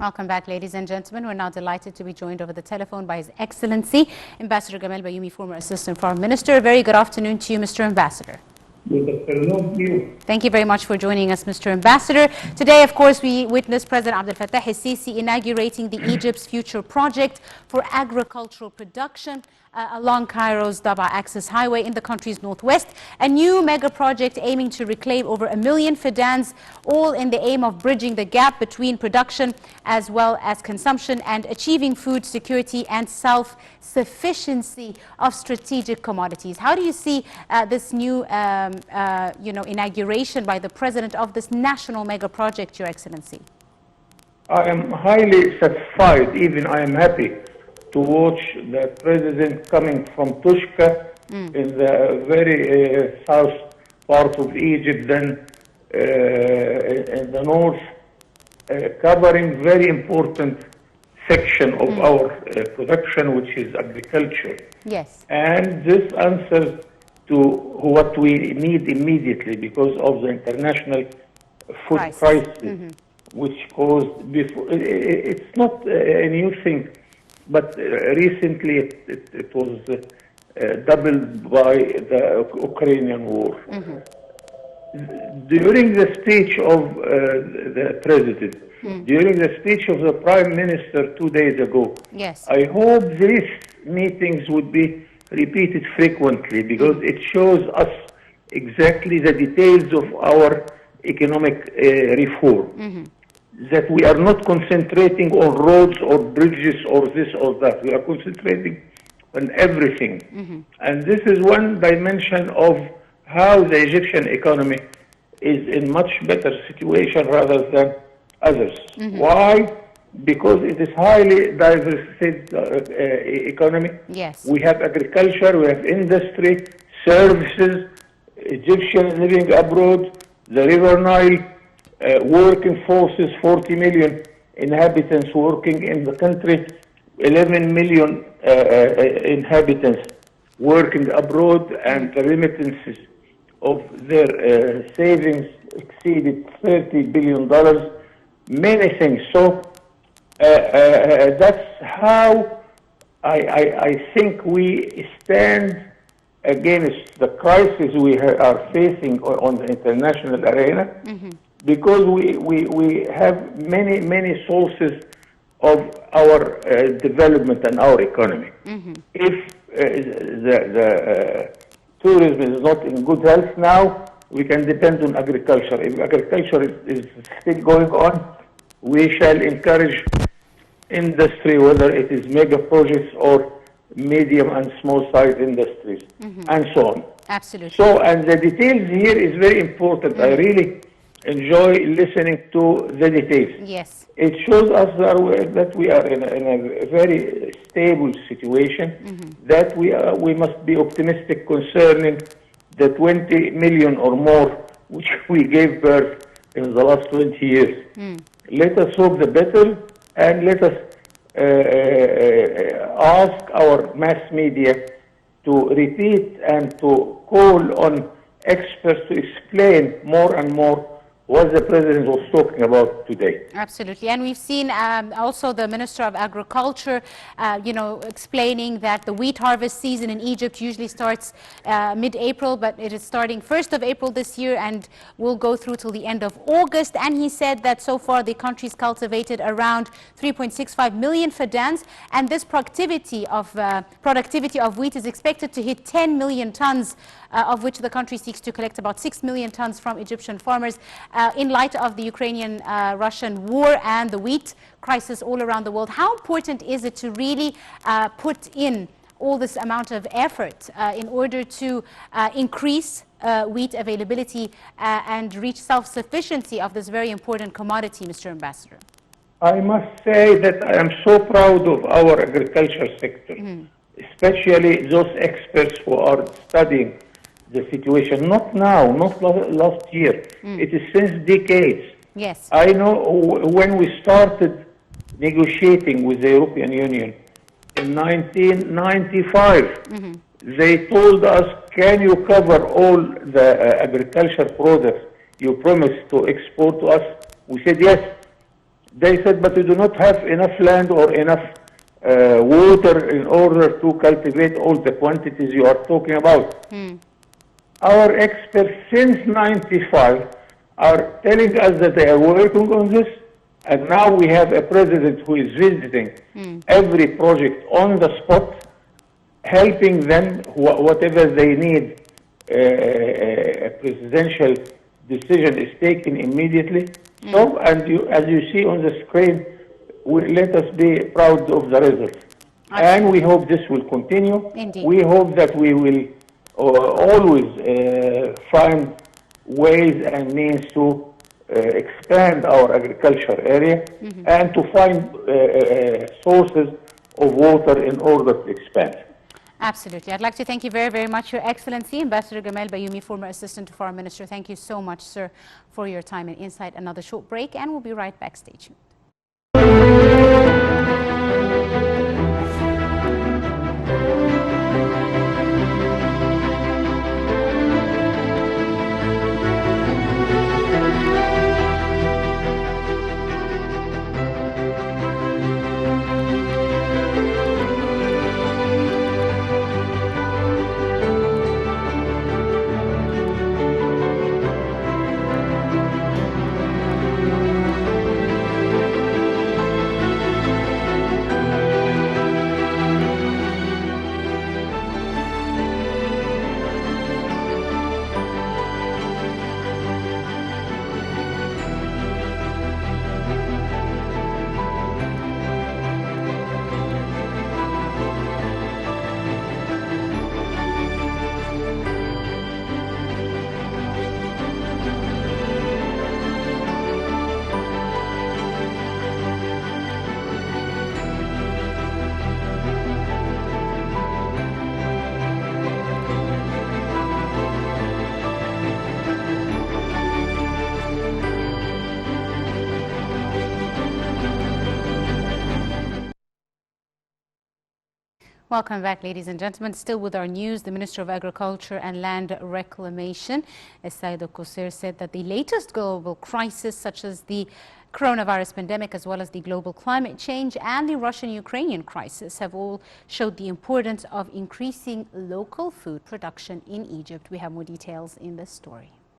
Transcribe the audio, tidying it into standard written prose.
Welcome back, ladies and gentlemen. We're now delighted to be joined over the telephone by His Excellency, Ambassador Gamal Bauomy, former Assistant Foreign Minister. Very good afternoon to you, Mr. Ambassador. Good afternoon to you. Thank you very much for joining us, Mr. Ambassador. Today, of course, we witnessed President Abdel Fattah el-Sisi inaugurating the Egypt's future project for agricultural production along Cairo's Daba Access Highway in the country's northwest. A new mega project aiming to reclaim over 1 million fidans, all in the aim of bridging the gap between production as well as consumption and achieving food security and self-sufficiency of strategic commodities. How do you see this new inauguration by the President of this national mega project, Your Excellency? I am highly satisfied, even I am happy to watch the President coming from Tushka in the very south part of Egypt, then in the north, covering very important section of our production, which is agriculture. Yes. And this answers to what we need immediately because of the international food crisis, which caused before. It's not a new thing, but recently it was doubled by the Ukrainian war. During the speech of the President, during the speech of the Prime Minister 2 days ago, yes, I hope these meetings would be repeated frequently because it shows us exactly the details of our economic reform. That we are not concentrating on roads or bridges or this or that. We are concentrating on everything. And this is one dimension of how the Egyptian economy is in much better situation rather than others. Why? Because it is highly diversified economy. Yes. We have agriculture, we have industry, services, Egyptians living abroad, the River Nile, working forces, 40 million inhabitants working in the country, 11 million inhabitants working abroad, and the remittances of their savings exceeded $30 billion, many things. So that's how I think we stand against the crisis we are facing on the international arena, because we have many sources of our development and our economy. If the tourism is not in good health now, we can depend on agriculture. If agriculture is still going on, we shall encourage industry, whether it is mega projects or medium and small size industries, and so on. Absolutely. So, and the details here is very important. I really enjoy listening to the details. Yes. It shows us that we are in a very stable situation, that we must be optimistic concerning the 20 million or more which we gave birth in the last 20 years. Let us hope the better, and let us ask our mass media to repeat and to call on experts to explain more and more what the President was talking about today. Absolutely. And we've seen also the Minister of Agriculture, explaining that the wheat harvest season in Egypt usually starts mid-April, but it is starting 1st of April this year and will go through till the end of August. And he said that so far the country's cultivated around 3.65 million fidans, and this productivity of wheat is expected to hit 10 million tons, of which the country seeks to collect about 6 million tons from Egyptian farmers. In light of the Ukrainian-Russian war and the wheat crisis all around the world, how important is it to really put in all this amount of effort in order to increase wheat availability and reach self-sufficiency of this very important commodity, Mr. Ambassador? I must say that I am so proud of our agriculture sector, especially those experts who are studying the situation, not now, not last year. It is since decades. Yes. I know when we started negotiating with the European Union in 1995, they told us, can you cover all the agriculture products you promised to export to us? We said yes. They said, but we do not have enough land or enough water in order to cultivate all the quantities you are talking about. Our experts since 95 are telling us that they are working on this, and now we have a president who is visiting every project on the spot, helping them whatever they need. A presidential decision is taken immediately. So, and as you see on the screen, let us be proud of the results. And we hope this will continue. Indeed. We hope that we will always find ways and means to expand our agriculture area and to find sources of water in order to expand. Absolutely. I'd like to thank you very, very much, Your Excellency, Ambassador Gamal Bauomy, former Assistant to Foreign Minister. Thank you so much, sir, for your time and insight. Another short break, and we'll be right back. Stay tuned. Welcome back, ladies and gentlemen. Still with our news, the Minister of Agriculture and Land Reclamation, Saida Koser, said that the latest global crisis, such as the coronavirus pandemic, as well as the global climate change and the Russian-Ukrainian crisis, have all showed the importance of increasing local food production in Egypt. We have more details in this story.